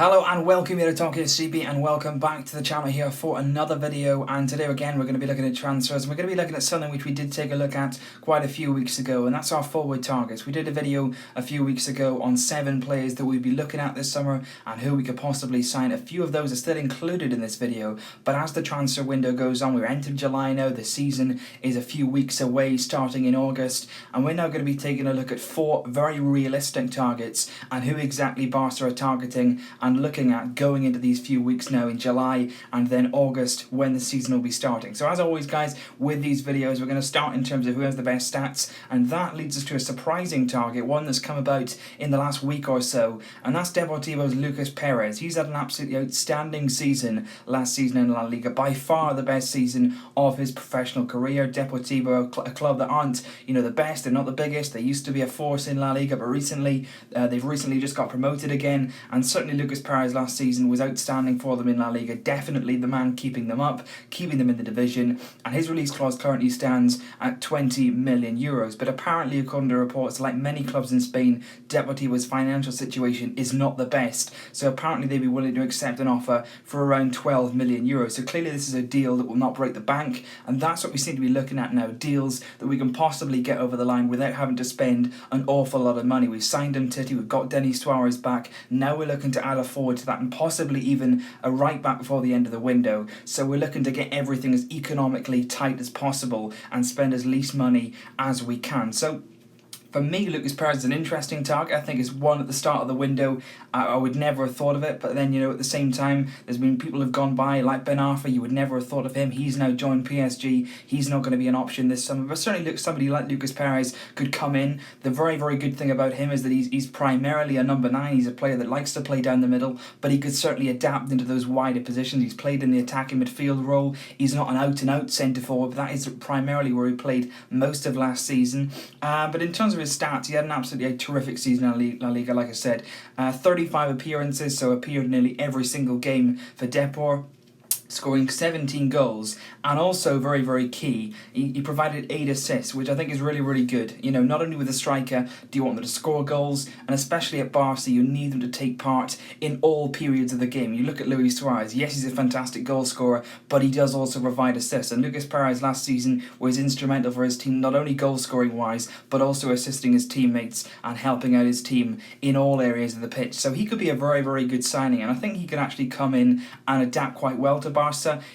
Hello and welcome here to Talk Here CB, and welcome back to the channel here for another video. And today again we're going to be looking at transfers. We're going to be looking at something which we did take a look at quite a few weeks ago, and that's our forward targets. We did a video a few weeks ago on 7 players that we'd be looking at this summer and who we could possibly sign. A few of those are still included in this video, but as the transfer window goes on, we're entering July now, the season is a few weeks away, starting in August, and we're now going to be taking a look at 4 very realistic targets and who exactly Barca are targeting and looking at going into these few weeks now in July and then August when the season will be starting. So as always guys, with these videos we're going to start in terms of who has the best stats, and that leads us to a surprising target, one that's come about in the last week or so, and that's Deportivo's Lucas Perez. He's had an absolutely outstanding season last season in La Liga, by far the best season of his professional career. Deportivo, a club that aren't, the best, they're not the biggest, they used to be a force in La Liga, but recently they've recently just got promoted again, and certainly Lucas Perez last season was outstanding for them in La Liga, definitely the man keeping them up, keeping them in the division, and his release clause currently stands at 20 million euros. But apparently, according to reports, like many clubs in Spain, Deportivo's financial situation is not the best, so apparently they'd be willing to accept an offer for around 12 million euros. So clearly this is a deal that will not break the bank, and that's what we seem to be looking at now, deals that we can possibly get over the line without having to spend an awful lot of money. We've signed Titi, we've got Denis Suarez back, now we're looking to add a forward to that and possibly even a right back before the end of the window. So we're looking to get everything as economically tight as possible and spend as least money as we can. So for me, Lucas Perez is an interesting target. I think it's one at the start of the window. I would never have thought of it, but then, at the same time, there's been people who've gone by, like Ben Arfa, you would never have thought of him. He's now joined PSG. He's not going to be an option this summer, but certainly somebody like Lucas Perez could come in. The very, very good thing about him is that he's primarily a number 9. He's a player that likes to play down the middle, but he could certainly adapt into those wider positions. He's played in the attacking midfield role. He's not an out-and-out centre-forward, but that is primarily where he played most of last season. But in terms of his stats, he had an absolutely terrific season in La Liga, like I said. 35 appearances, so appeared nearly every single game for Depor, scoring 17 goals, and also very, very key, he provided 8 assists, which I think is really, really good. Not only with a striker do you want them to score goals, and especially at Barca, you need them to take part in all periods of the game. You look at Luis Suarez, yes, he's a fantastic goal scorer, but he does also provide assists, and Lucas Perez last season was instrumental for his team, not only goal scoring wise, but also assisting his teammates and helping out his team in all areas of the pitch. So he could be a very, very good signing, and I think he can actually come in and adapt quite well to Barca.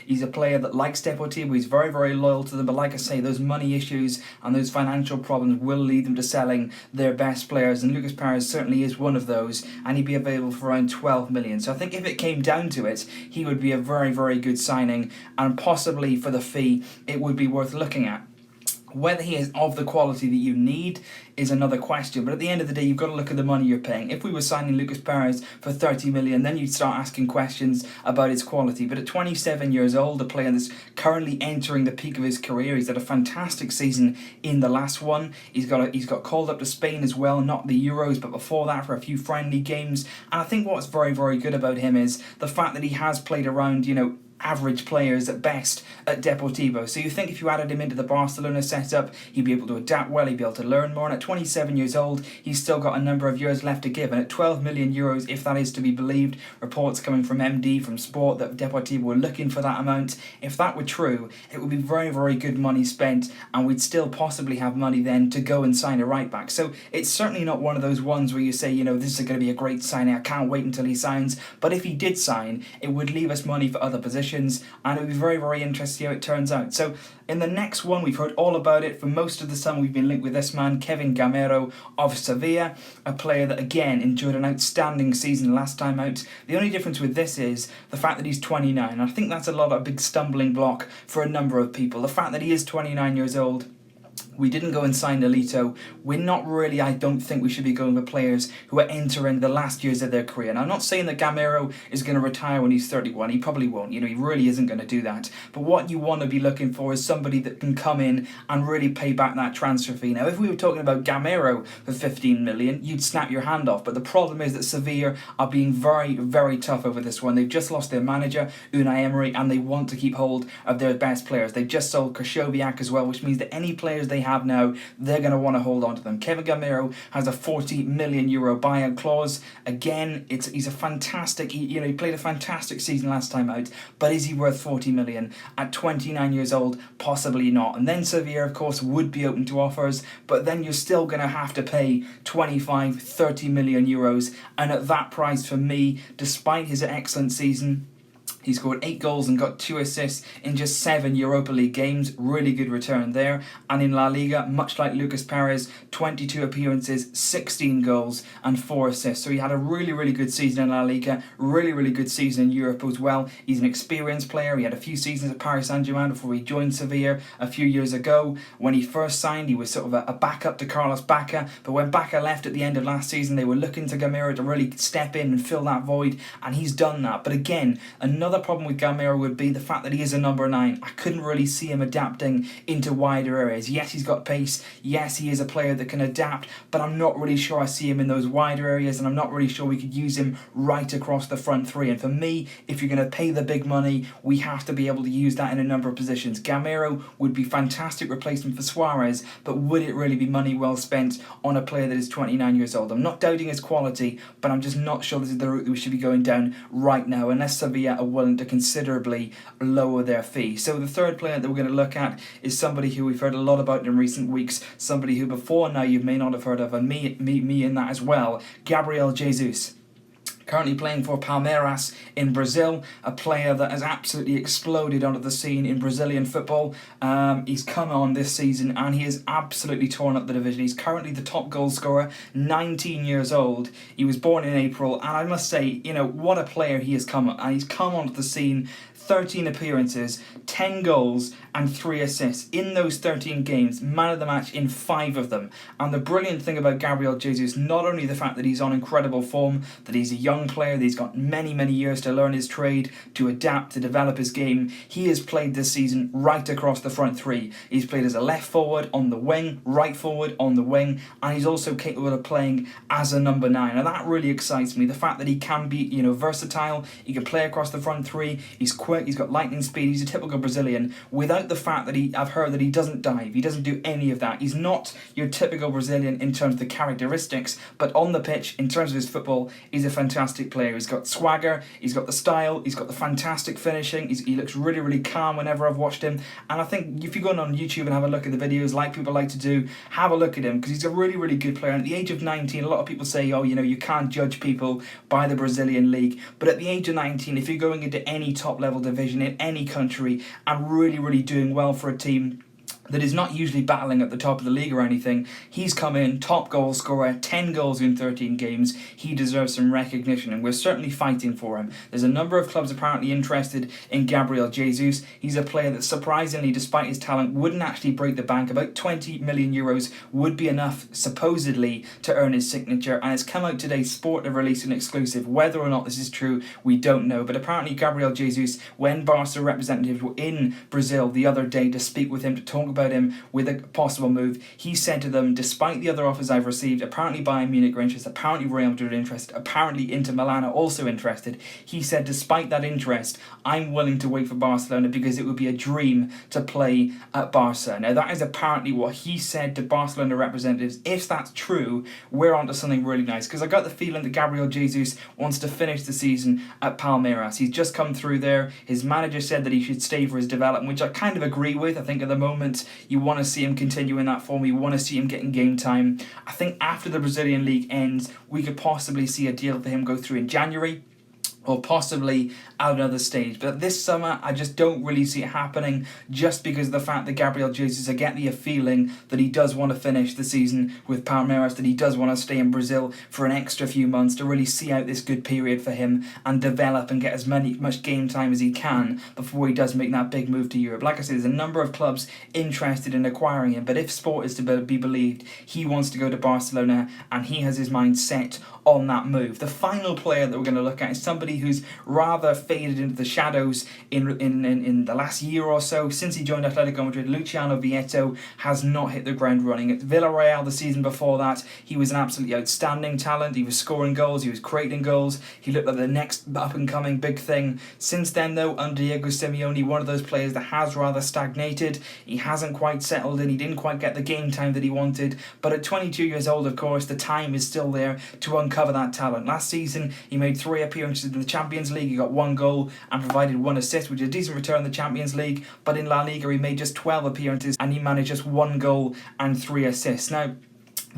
He's a player that likes Deportivo, he's very, very loyal to them, but like I say, those money issues and those financial problems will lead them to selling their best players, and Lucas Perez certainly is one of those, and he'd be available for around 12 million. So I think if it came down to it, he would be a very, very good signing, and possibly for the fee, it would be worth looking at. Whether he is of the quality that you need is another question, but at the end of the day, you've got to look at the money you're paying. If we were signing Lucas Perez for 30 million, then you'd start asking questions about his quality. But at 27 years old, a player that's currently entering the peak of his career, he's had a fantastic season in the last one. He's got called up to Spain as well, not the Euros, but before that for a few friendly games. And I think what's very, very good about him is the fact that he has played around, average players at best at Deportivo. So you think if you added him into the Barcelona setup, he'd be able to adapt well, he'd be able to learn more, and at 27 years old, he's still got a number of years left to give, and at 12 million euros, if that is to be believed, reports coming from MD, from Sport, that Deportivo were looking for that amount, if that were true, it would be very, very good money spent, and we'd still possibly have money then to go and sign a right back. So it's certainly not one of those ones where you say, this is going to be a great signing, I can't wait until he signs, but if he did sign, it would leave us money for other positions, and it would be very, very interesting to see how it turns out. So in the next one, we've heard all about it. For most of the summer, we've been linked with this man, Kevin Gameiro of Sevilla, a player that again enjoyed an outstanding season last time out. The only difference with this is the fact that he's 29. I think that's a big stumbling block for a number of people. The fact that he is 29 years old. We didn't go and sign Nolito. We're not really, I don't think we should be going with players who are entering the last years of their career. And I'm not saying that Gameiro is going to retire when he's 31. He probably won't. He really isn't going to do that. But what you want to be looking for is somebody that can come in and really pay back that transfer fee. Now, if we were talking about Gameiro for 15 million, you'd snap your hand off. But the problem is that Sevilla are being very, very tough over this one. They've just lost their manager, Unai Emery, and they want to keep hold of their best players. They've just sold Krashowiak as well, which means that any players players they have now, they're going to want to hold on to them. Kevin Gameiro has a €40 million buyout clause. Again, he's a fantastic, he played a fantastic season last time out, but is he worth 40 million? At 29 years old, possibly not. And then Sevilla, of course, would be open to offers, but then you're still going to have to pay 25, 30 million euros. And at that price, for me, despite his excellent season, he scored 8 goals and got 2 assists in just 7 Europa League games. Really good return there. And in La Liga, much like Lucas Perez, 22 appearances, 16 goals and 4 assists. So he had a really, really good season in La Liga. Really, really good season in Europe as well. He's an experienced player. He had a few seasons at Paris Saint-Germain before he joined Sevilla a few years ago. When he first signed, he was sort of a backup to Carlos Bacca. But when Bacca left at the end of last season, they were looking to Gameiro to really step in and fill that void. And he's done that. But again, another problem with Gameiro would be the fact that he is a number 9. I couldn't really see him adapting into wider areas. Yes, he's got pace. Yes, he is a player that can adapt, but I'm not really sure I see him in those wider areas, and I'm not really sure we could use him right across the front 3. And for me, if you're going to pay the big money, we have to be able to use that in a number of positions. Gameiro would be fantastic replacement for Suarez, but would it really be money well spent on a player that is 29 years old? I'm not doubting his quality, but I'm just not sure this is the route that we should be going down right now, unless Sevilla are willing to considerably lower their fee. So the third player that we're going to look at is somebody who we've heard a lot about in recent weeks, somebody who before now you may not have heard of, and me in that as well, Gabriel Jesus. Currently playing for Palmeiras in Brazil, a player that has absolutely exploded onto the scene in Brazilian football. He's come on this season and he has absolutely torn up the division. He's currently the top goal scorer, 19 years old. He was born in April, and I must say, what a player he has come. And he's come onto the scene. 13 appearances, 10 goals and 3 assists in those 13 games, man of the match in 5 of them. And the brilliant thing about Gabriel Jesus, not only the fact that he's on incredible form, that he's a young player, that he's got many, many years to learn his trade, to adapt, to develop his game. He has played this season right across the front 3. He's played as a left forward, on the wing, right forward, on the wing, and he's also capable of playing as a number 9. And that really excites me. The fact that he can be, versatile, he can play across the front 3, he's quick, he's got lightning speed, he's a typical Brazilian, without the fact that I've heard that he doesn't dive, he doesn't do any of that. He's not your typical Brazilian in terms of the characteristics, but on the pitch, in terms of his football, he's a fantastic player. He's got swagger, he's got the style, he's got the fantastic finishing, he looks really, really calm whenever I've watched him, and I think if you go on YouTube and have a look at the videos, like people like to do, have a look at him, because he's a really, really good player. And at the age of 19, a lot of people say, you can't judge people by the Brazilian league, but at the age of 19, if you're going into any top level division in any country and really, really doing well for a team that is not usually battling at the top of the league or anything, he's come in, top goal scorer, 10 goals in 13 games. He deserves some recognition, and we're certainly fighting for him. There's a number of clubs apparently interested in Gabriel Jesus. He's a player that surprisingly, despite his talent, wouldn't actually break the bank. About 20 million euros would be enough, supposedly, to earn his signature, and it's come out today, Sport have released an exclusive. Whether or not this is true, we don't know, but apparently Gabriel Jesus, when Barça representatives were in Brazil the other day to speak with him, to talk about him with a possible move, he said to them, despite the other offers I've received, apparently Bayern Munich are interested, apparently Real Madrid are interested, apparently Inter Milan are also interested, he said, despite that interest, I'm willing to wait for Barcelona because it would be a dream to play at Barca. Now that is apparently what he said to Barcelona representatives. If that's true, we're onto something really nice, because I got the feeling that Gabriel Jesus wants to finish the season at Palmeiras. He's just come through there. His manager said that he should stay for his development, which I kind of agree with. I think at the moment you want to see him continue in that form. You want to see him getting game time. I think after the Brazilian league ends, we could possibly see a deal for him go through in January, or possibly at another stage. But this summer, I just don't really see it happening, just because of the fact that Gabriel Jesus, I get the feeling that he does want to finish the season with Palmeiras, that he does want to stay in Brazil for an extra few months to really see out this good period for him and develop and get as much game time as he can before he does make that big move to Europe. Like I said, there's a number of clubs interested in acquiring him, but if Sport is to be believed, he wants to go to Barcelona and he has his mind set on that move. The final player that we're going to look at is somebody somebody who's rather faded into the shadows in the last year or so. Since he joined Atletico Madrid, Luciano Vietto has not hit the ground running. At Villarreal the season before that, he was an absolutely outstanding talent. He was scoring goals, he was creating goals, he looked like the next up-and-coming big thing. Since then, though, under Diego Simeone, one of those players that has rather stagnated. He hasn't quite settled in, he didn't quite get the game time that he wanted, but at 22 years old, of course, the time is still there to uncover that talent. Last season, he made 3 appearances in the Champions League, he got 1 goal and provided 1 assist, which is a decent return in the Champions League, but in La Liga he made just 12 appearances and he managed just 1 goal and 3 assists. Now,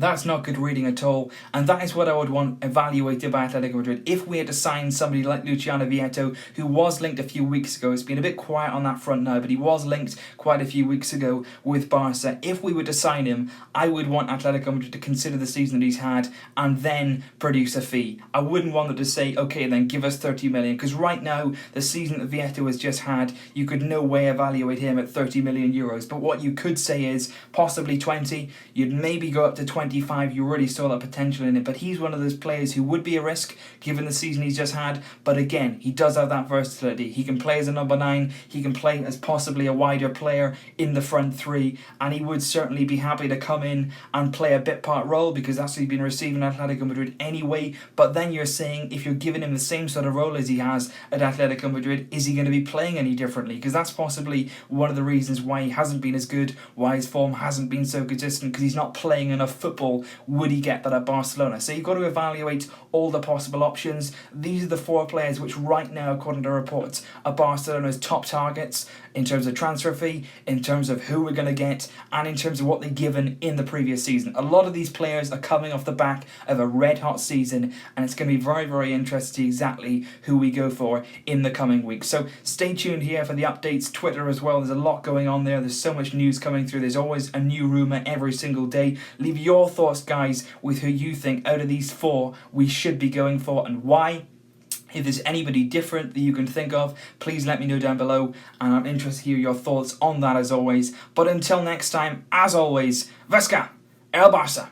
that's not good reading at all, and that is what I would want evaluated by Atletico Madrid. If we had to sign somebody like Luciano Vietto, who was linked a few weeks ago, it's been a bit quiet on that front now, but he was linked quite a few weeks ago with Barça. If we were to sign him, I would want Atletico Madrid to consider the season that he's had and then produce a fee. I wouldn't want them to say, okay, then give us 30 million, because right now, the season that Vietto has just had, you could no way evaluate him at 30 million euros. But what you could say is possibly 20, you'd maybe go up to 25, you really saw that potential in it, but he's one of those players who would be a risk given the season he's just had. But again, he does have that versatility. He can play as a number 9, he can play as possibly a wider player in the front 3, and he would certainly be happy to come in and play a bit part role, because that's what he's been receiving at Atletico Madrid anyway. But then you're saying, if you're giving him the same sort of role as he has at Atletico Madrid, is he going to be playing any differently? Because that's possibly one of the reasons why he hasn't been as good, why his form hasn't been so consistent, because he's not playing enough football. Would he get that at Barcelona? So you've got to evaluate all the possible options. These are the 4 players which right now, according to reports, are Barcelona's top targets in terms of transfer fee, in terms of who we're going to get, and in terms of what they've given in the previous season. A lot of these players are coming off the back of a red-hot season, and it's going to be very, very interesting to see exactly who we go for in the coming weeks. So stay tuned here for the updates, Twitter as well. There's a lot going on there. There's so much news coming through. There's always a new rumour every single day. Leave your thoughts, guys, with who you think out of these 4 we should be going for and why. If there's anybody different that you can think of, please let me know down below, and I'm interested to hear your thoughts on that as always. But until next time, as always, Vesca, El Barça.